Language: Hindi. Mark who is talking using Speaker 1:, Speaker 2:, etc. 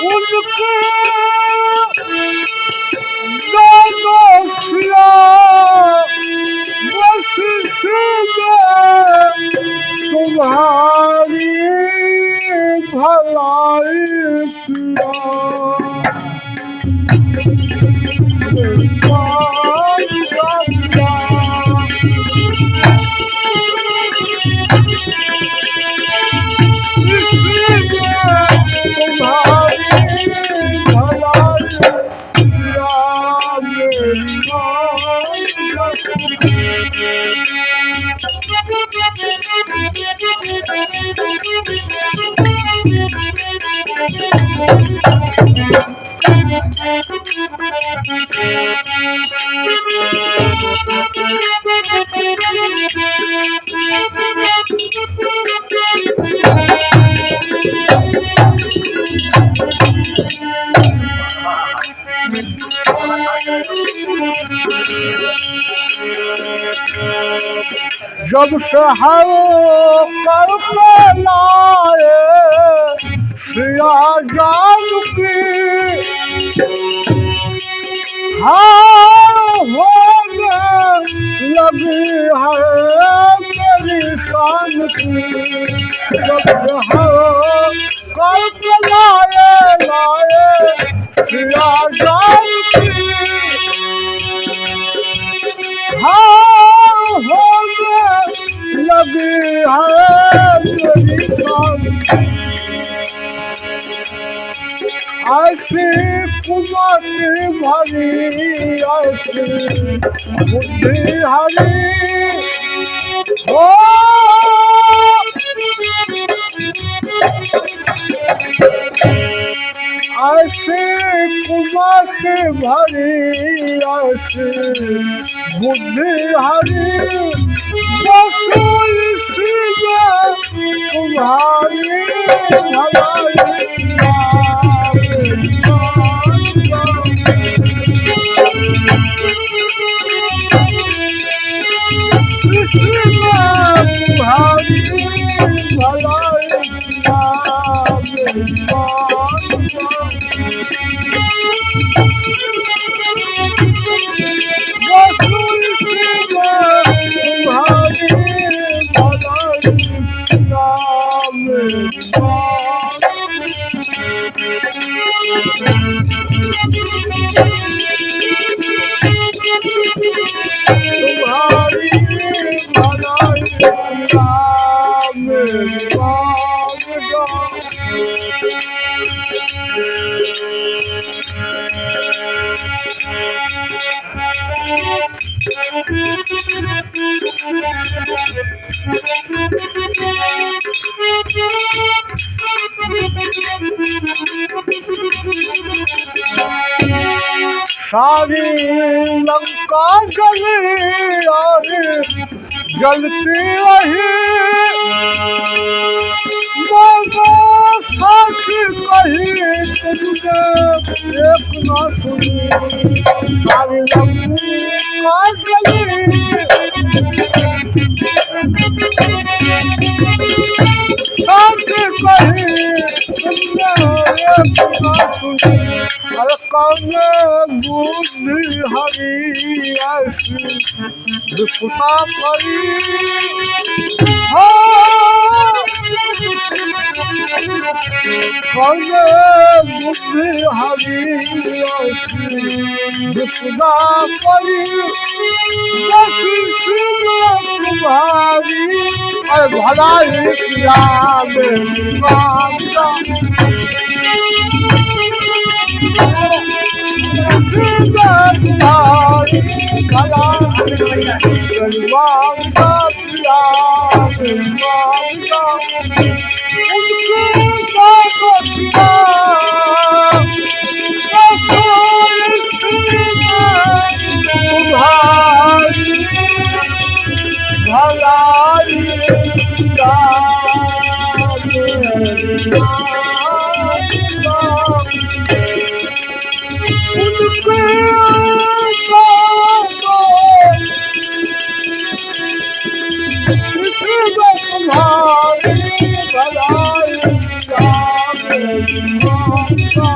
Speaker 1: उनके गानों तुम्हारी भलाई जब से हर करके लाए सिया जान की हार होने लगी है मेरी शान की। जब से हर करके लाए सिया जान की हार होने लगी है मेरी शान की। ऐसी कुमारी भरी ऐसी बुद्धि हरी हो ऐसी कुमारी भरी ऐसी बुद्धि हरी वसूल सीधे तुम्हारी भलाई सारी लंका जली और जलती रही साक्षी कही तुझे एक न सुनी। सारी लंका जली साक्षी कही तुझे एक न सुनी। अरे कौन बुद्धि हरी ऐसी विपुता परी हो कौन बुद्धि हरी ऐसी विपुता परी तुम्हारी अरे भलाई किया मेरी माता भलाई किया मेरी माता